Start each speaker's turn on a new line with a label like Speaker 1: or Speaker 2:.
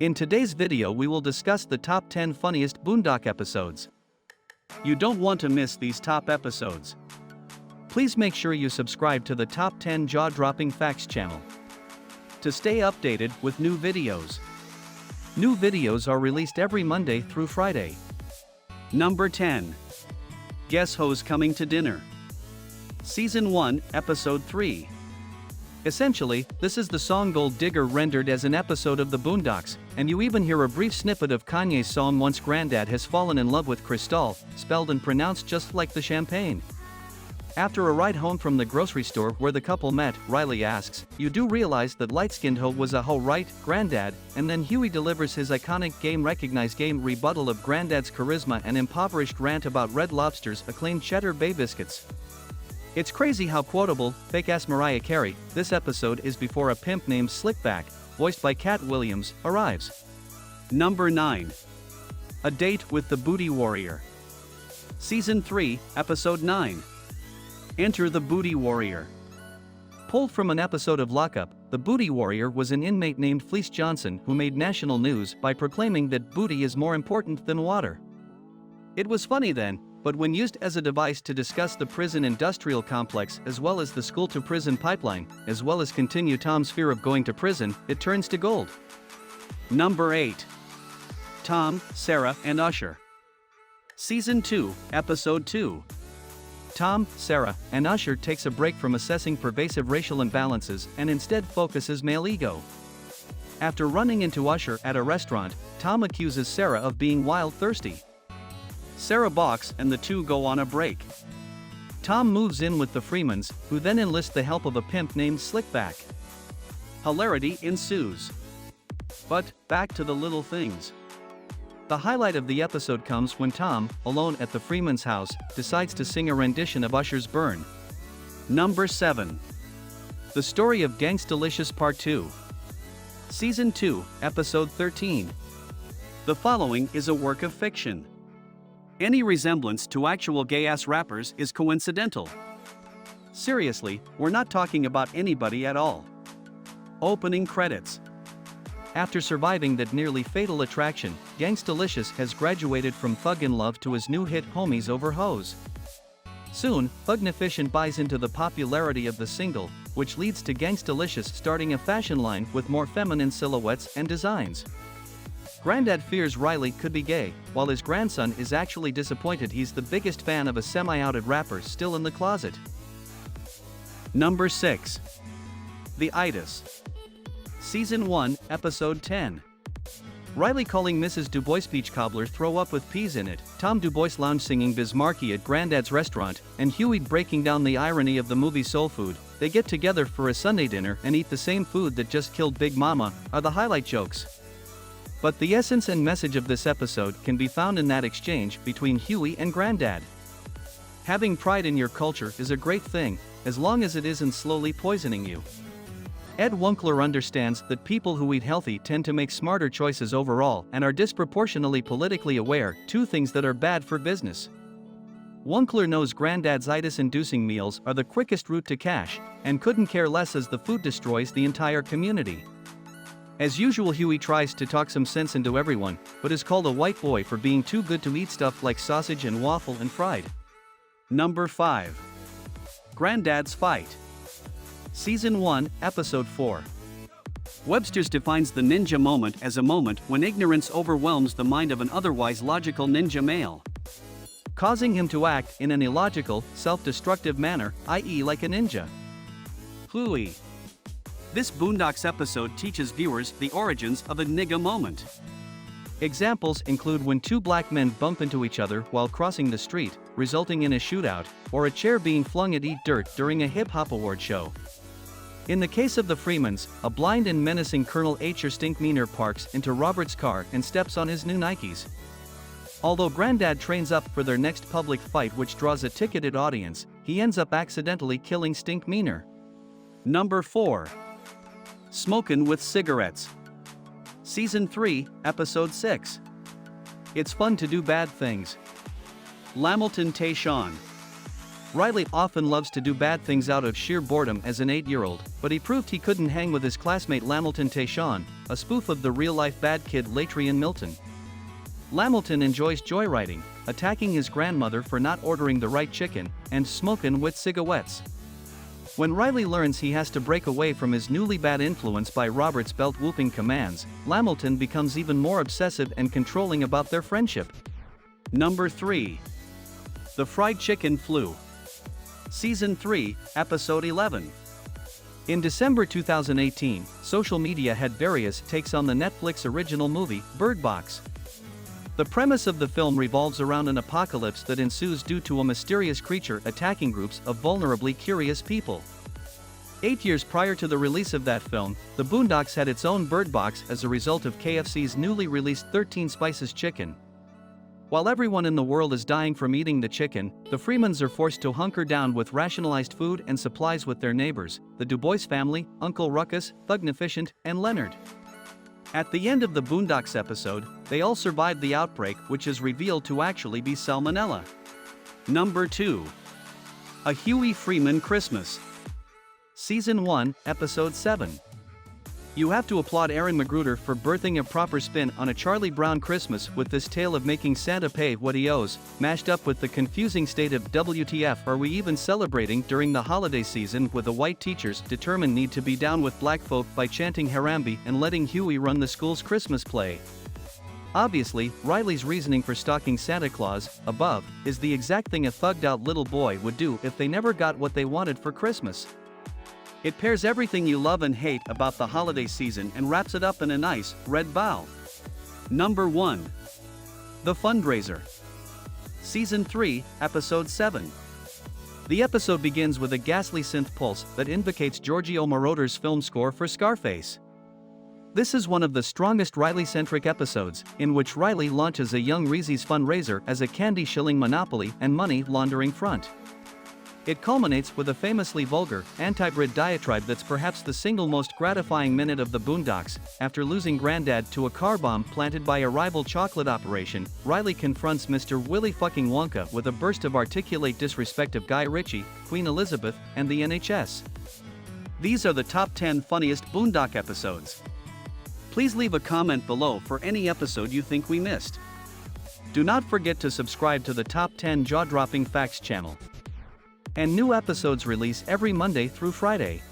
Speaker 1: In today's video we will discuss the top 10 funniest Boondock episodes. You don't want to miss these top episodes. Please make sure you subscribe to the Top 10 Jaw-Dropping Facts channel to stay updated with new videos. New videos are released every Monday through Friday. Number 10. Guess Who's Coming to Dinner? Season 1, Episode 3. Essentially, this is the song Gold Digger rendered as an episode of the Boondocks, and you even hear a brief snippet of Kanye's song Once Granddad Has Fallen in Love with Crystal, spelled and pronounced just like the champagne. After a ride home from the grocery store where the couple met, Riley asks, "You do realize that light-skinned hoe was a hoe, right, Granddad?" And then Huey delivers his iconic game-recognized game rebuttal of Granddad's charisma and impoverished rant about Red Lobster's acclaimed Cheddar Bay biscuits. It's crazy how quotable, fake-ass Mariah Carey, this episode is before a pimp named Slickback, voiced by Cat Williams, arrives. Number 9. A Date with the Booty Warrior. Season 3, Episode 9. Enter the Booty Warrior. Pulled from an episode of Lockup, the Booty Warrior was an inmate named Fleece Johnson who made national news by proclaiming that booty is more important than water. It was funny then, but when used as a device to discuss the prison industrial complex as well as the school-to-prison pipeline, as well as continue Tom's fear of going to prison, it turns to gold. Number 8. Tom, Sara, and Usher. Season 2, Episode 2. Tom, Sara, and Usher takes a break from assessing pervasive racial imbalances and instead focuses male ego. After running into Usher at a restaurant, Tom accuses Sara of being wild thirsty. Sara balks and the two go on a break. Tom moves in with the Freemans, who then enlist the help of a pimp named Slickback. Hilarity ensues. But, back to the little things. The highlight of the episode comes when Tom, alone at the Freeman's house, decides to sing a rendition of Usher's Burn. Number 7. The Story of Gangstalicious Part 2. Season 2, Episode 13. The following is a work of fiction. Any resemblance to actual gay-ass rappers is coincidental. Seriously, we're not talking about anybody at all. Opening credits. After surviving that nearly fatal attraction, Gangstalicious has graduated from Thuggin' Love to his new hit Homies Over Hoes. Soon, Thugnificient buys into the popularity of the single, which leads to Gangstalicious starting a fashion line with more feminine silhouettes and designs. Grandad fears Riley could be gay, while his grandson is actually disappointed he's the biggest fan of a semi-outed rapper still in the closet. Number 6. The Itis. Season 1, Episode 10. Riley calling Mrs. Dubois peach cobbler throw up with peas in it, Tom Dubois lounge singing Biz Markie at Granddad's restaurant, and Huey breaking down the irony of the movie Soul Food. They get together for a Sunday dinner and eat the same food that just killed Big Mama, are the highlight jokes. But the essence and message of this episode can be found in that exchange between Huey and Grandad. Having pride in your culture is a great thing, as long as it isn't slowly poisoning you. Ed Wunkler understands that people who eat healthy tend to make smarter choices overall and are disproportionately politically aware, two things that are bad for business. Wunkler knows Granddad's itis-inducing meals are the quickest route to cash, and couldn't care less as the food destroys the entire community. As usual, Huey tries to talk some sense into everyone, but is called a white boy for being too good to eat stuff like sausage and waffle and fried. Number 5. Granddad's Fight. Season 1, Episode 4. Webster's defines the ninja moment as a moment when ignorance overwhelms the mind of an otherwise logical ninja male, causing him to act in an illogical, self-destructive manner, i.e. like a ninja. Huey. This Boondocks episode teaches viewers the origins of a nigga moment. Examples include when two black men bump into each other while crossing the street, resulting in a shootout, or a chair being flung at Eat Dirt during a hip-hop award show. In the case of the Freemans, a blind and menacing Colonel H. Stinkmeaner parks into Robert's car and steps on his new Nikes. Although Grandad trains up for their next public fight which draws a ticketed audience, he ends up accidentally killing Stinkmeaner. Number 4. Smokin' with Cigarettes. Season 3, Episode 6. It's fun to do bad things. Lamilton Tayshawn. Riley often loves to do bad things out of sheer boredom as an 8-year-old, but he proved he couldn't hang with his classmate Lamilton Tayshawn, a spoof of the real-life bad kid Latrian Milton. Lamilton enjoys joyriding, attacking his grandmother for not ordering the right chicken, and smokin' with cigarettes. When Riley learns he has to break away from his newly bad influence by Robert's belt-whooping commands, Lamilton becomes even more obsessive and controlling about their friendship. Number 3. The Fried Chicken Flu. Season 3, Episode 11. In December 2018, social media had various takes on the Netflix original movie, Bird Box. The premise of the film revolves around an apocalypse that ensues due to a mysterious creature attacking groups of vulnerably curious people. 8 years prior to the release of that film, the Boondocks had its own Bird Box as a result of KFC's newly released 13 Spices chicken. While everyone in the world is dying from eating the chicken, the Freemans are forced to hunker down with rationalized food and supplies with their neighbors, the Dubois family, Uncle Ruckus, Thugnificient, and Leonard. At the end of the Boondocks episode, they all survived the outbreak, which is revealed to actually be salmonella. Number 2. A Huey Freeman Christmas. Season 1, Episode 7. You have to applaud Aaron Magruder for birthing a proper spin on a Charlie Brown Christmas with this tale of making Santa pay what he owes, mashed up with the confusing state of WTF are we even celebrating during the holiday season with the white teachers determined need to be down with black folk by chanting Harambe and letting Huey run the school's Christmas play. Obviously, Riley's reasoning for stalking Santa Claus, above, is the exact thing a thugged-out little boy would do if they never got what they wanted for Christmas. It pairs everything you love and hate about the holiday season and wraps it up in a nice, red bow. Number 1. The Fundraiser. Season 3, Episode 7. The episode begins with a ghastly synth pulse that invocates Giorgio Moroder's film score for Scarface. This is one of the strongest Riley-centric episodes, in which Riley launches a young Reese's fundraiser as a candy-shilling monopoly and money-laundering front. It culminates with a famously vulgar, anti-Brit diatribe that's perhaps the single most gratifying minute of the Boondocks. After losing Granddad to a car bomb planted by a rival chocolate operation, Riley confronts Mr. Willy fucking Wonka with a burst of articulate disrespect of Guy Ritchie, Queen Elizabeth, and the NHS. These are the top 10 funniest Boondock episodes. Please leave a comment below for any episode you think we missed. Do not forget to subscribe to the Top 10 Jaw-Dropping Facts channel. And new episodes release every Monday through Friday.